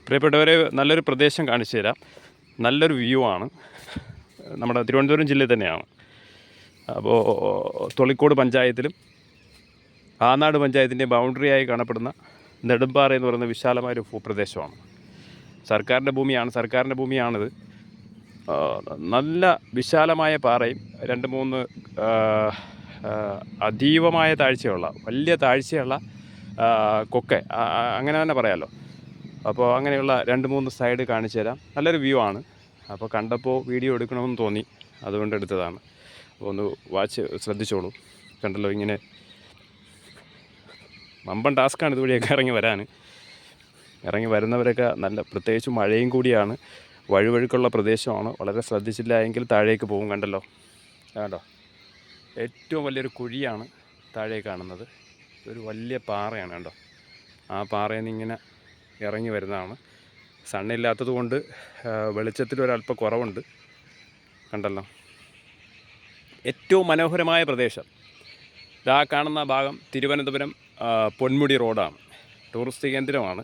പ്രിയപ്പെട്ടവരെ, നല്ലൊരു പ്രദേശം കാണിച്ചു തരാം. നല്ലൊരു വ്യൂ ആണ്. നമ്മുടെ തിരുവനന്തപുരം ജില്ലയിൽ തന്നെയാണ്. അപ്പോൾ തൊളിക്കോട് പഞ്ചായത്തിലും ആനാട് പഞ്ചായത്തിൻ്റെ ബൗണ്ടറിയായി കാണപ്പെടുന്ന നെടുമ്പാറ എന്ന് പറയുന്ന വിശാലമായൊരു ഭൂപ്രദേശമാണ്. സർക്കാരിൻ്റെ ഭൂമിയാണിത്. നല്ല വിശാലമായ പാറയും 2-3 അതീവമായ താഴ്ചയുള്ള വലിയ താഴ്ചയുള്ള കൊക്കെ അങ്ങനെ തന്നെ പറയാമല്ലോ. അപ്പോൾ അങ്ങനെയുള്ള 2-3 സൈഡ് കാണിച്ചു തരാം. നല്ലൊരു വ്യൂ ആണ്. അപ്പോൾ കണ്ടപ്പോൾ വീഡിയോ എടുക്കണമെന്ന് തോന്നി, അതുകൊണ്ട് എടുത്തതാണ്. അപ്പോൾ ഒന്ന് ശ്രദ്ധിച്ചോളൂ. കണ്ടല്ലോ, ഇങ്ങനെ വമ്പൻ ടാസ്ക്കാണ് ഇതുവഴിയൊക്കെ ഇറങ്ങി വരുന്നവരൊക്കെ. നല്ല പ്രത്യേകിച്ച് മഴയും കൂടിയാണ്, വഴുവഴുക്കുള്ള പ്രദേശമാണ്. വളരെ ശ്രദ്ധിച്ചില്ല എങ്കിൽ താഴേക്ക് പോകും. കണ്ടല്ലോ, ഏറ്റവും വലിയൊരു കുഴിയാണ് താഴേക്ക് കാണുന്നത്. ഒരു വലിയ പാറയാണ്. കണ്ടോ, ആ പാറയിൽ നിന്ന് ഇങ്ങനെ ഇറങ്ങി വരുന്നതാണ്. സണ്ണില്ലാത്തത് കൊണ്ട് വെളിച്ചത്തിൽ ഒരല്പം കുറവുണ്ട്. കണ്ടല്ലോ, ഏറ്റവും മനോഹരമായ പ്രദേശം. ഇതാ കാണുന്ന ഭാഗം തിരുവനന്തപുരം പൊന്മുടി റോഡാണ്. ടൂറിസ്റ്റ് കേന്ദ്രമാണ്.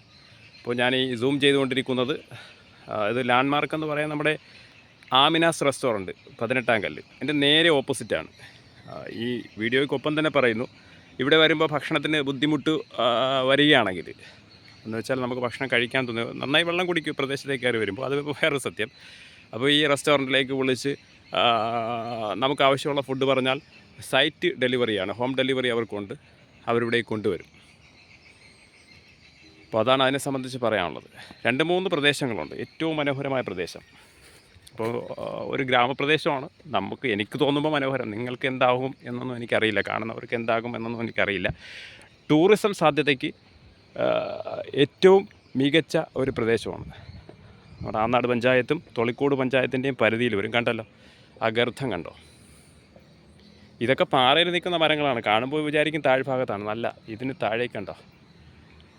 ഇപ്പോൾ ഞാൻ ഈ സൂം ചെയ്തുകൊണ്ടിരിക്കുന്നത്, ഇത് ലാൻഡ്മാർക്ക് എന്ന് പറയാൻ നമ്മുടെ ആമിനാസ് റെസ്റ്റോറൻറ്റ് 18-ാം കല്ല് എൻ്റെ നേരെ ഓപ്പോസിറ്റാണ്. ഈ വീഡിയോയ്ക്കൊപ്പം തന്നെ പറയുന്നു, ഇവിടെ വരുമ്പോൾ ഭക്ഷണത്തിന് ബുദ്ധിമുട്ട് വരികയാണെങ്കിൽ എന്ന് വെച്ചാൽ നമുക്ക് ഭക്ഷണം കഴിക്കാൻ തോന്നുന്നു, നന്നായി വെള്ളം കുടിക്കും പ്രദേശത്തേക്ക് കയറി വരുമ്പോൾ, അത് വേറെ സത്യം. അപ്പോൾ ഈ റെസ്റ്റോറൻറ്റിലേക്ക് വിളിച്ച് നമുക്ക് ആവശ്യമുള്ള ഫുഡ് പറഞ്ഞാൽ സൈറ്റ് ഡെലിവറിയാണ്, ഹോം ഡെലിവറി അവർക്കുണ്ട്. അവരിവിടേക്ക് കൊണ്ടുവരും. അപ്പോൾ അതാണ് അതിനെ സംബന്ധിച്ച് പറയാനുള്ളത്. 2-3 പ്രദേശങ്ങളുണ്ട്. ഏറ്റവും മനോഹരമായ പ്രദേശം. അപ്പോൾ ഒരു ഗ്രാമപ്രദേശമാണ്. എനിക്ക് തോന്നുമ്പോൾ മനോഹരം. നിങ്ങൾക്ക് എന്താകും എന്നൊന്നും എനിക്കറിയില്ല, കാണുന്നവർക്ക് എന്താകും എന്നൊന്നും എനിക്കറിയില്ല. ടൂറിസം സാധ്യതയ്ക്ക് ഏറ്റവും മികച്ച ഒരു പ്രദേശമാണ്. നമ്മുടെ ആനാട് പഞ്ചായത്തും തൊളിക്കോട് പഞ്ചായത്തിൻ്റെയും പരിധിയിൽ വരും. കണ്ടല്ലോ, ആ ഗർത്തം കണ്ടോ. ഇതൊക്കെ പാറയിൽ നിൽക്കുന്ന മരങ്ങളാണ്. കാണുമ്പോൾ വിചാരിക്കും താഴ്ഭാഗത്താണ്. നല്ല ഇതിന് താഴേക്ക് കണ്ടോ,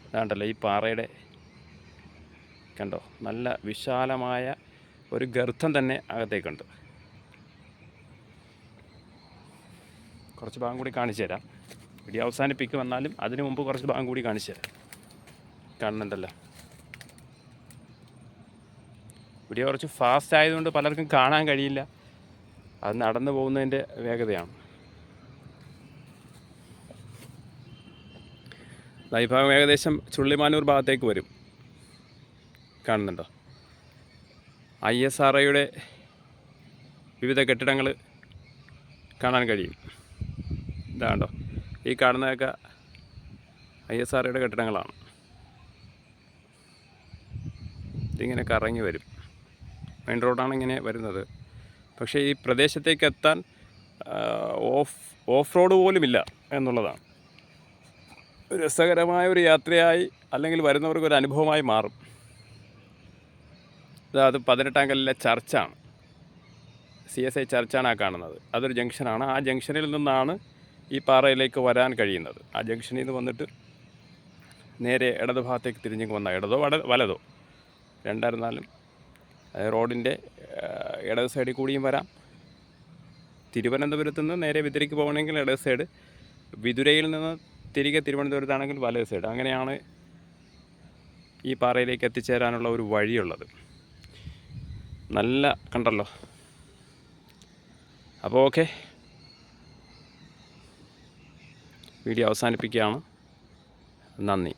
അതാണ്ടല്ലോ ഈ പാറയുടെ കണ്ടോ, നല്ല വിശാലമായ ഒരു ഗർത്തം തന്നെ അകത്തേക്കുണ്ട്. കുറച്ച് ഭാഗം കൂടി കാണിച്ചു തരാം. വീഡിയോ അവസാനിപ്പിക്കും, വന്നാലും അതിനു മുമ്പ് കുറച്ച് ഭാഗം കൂടി കാണിച്ചു തരാം. കാണുന്നുണ്ടല്ലോ, വീഡിയോ കുറച്ച് ഫാസ്റ്റ് ആയതുകൊണ്ട് പലർക്കും കാണാൻ കഴിയില്ല. അത് നടന്നു പോകുന്നതിൻ്റെ വേഗതയാണ്. ഈ ഭാഗം ഏകദേശം ചുള്ളിമാനൂർ ഭാഗത്തേക്ക് വരും. കാണുന്നുണ്ടോ, ISROയുടെ വിവിധ കെട്ടിടങ്ങൾ കാണാൻ കഴിയും. ഇതാണ്ടോ, ഈ കാണുന്നതൊക്കെ ISROയുടെ കെട്ടിടങ്ങളാണ്. ഇതിങ്ങനെ കറങ്ങി വരും. മെയിൻ റോഡാണ് ഇങ്ങനെ വരുന്നത്. പക്ഷേ ഈ പ്രദേശത്തേക്ക് എത്താൻ ഓഫ് റോഡ് പോലുമില്ല എന്നുള്ളതാണ്. രസകരമായ ഒരു യാത്രയായി അല്ലെങ്കിൽ വരുന്നവർക്കൊരു അനുഭവമായി മാറും. അത് 18-ാം കല്ലിലെ ചർച്ചാണ്, CSI ചർച്ചാണ് ആ കാണുന്നത്. അതൊരു ജംഗ്ഷനാണ്. ആ ജംഗ്ഷനിൽ നിന്നാണ് ഈ പാറയിലേക്ക് വരാൻ കഴിയുന്നത്. ആ ജംഗ്ഷനിൽ നിന്ന് വന്നിട്ട് നേരെ ഇടതു ഭാഗത്തേക്ക് തിരിഞ്ഞ് വന്നാൽ, ഇടതോ വലതോ രണ്ടായിരുന്നാലും റോഡിൻ്റെ ഇടത് സൈഡിൽ കൂടിയും വരാം. തിരുവനന്തപുരത്ത് നിന്ന് നേരെ വിതുരയ്ക്ക് പോകണമെങ്കിൽ ഇടത് സൈഡ്, വിതുരയിൽ നിന്ന് തിരികെ തിരുവനന്തപുരത്താണെങ്കിൽ വലത് സൈഡ്. അങ്ങനെയാണ് ഈ പാറയിലേക്ക് എത്തിച്ചേരാനുള്ള ഒരു വഴിയുള്ളത്. നല്ല കണ്ടല്ലോ. അപ്പോൾ ഓക്കെ, വീഡിയോ അവസാനിപ്പിക്കുകയാണ്. നന്ദി.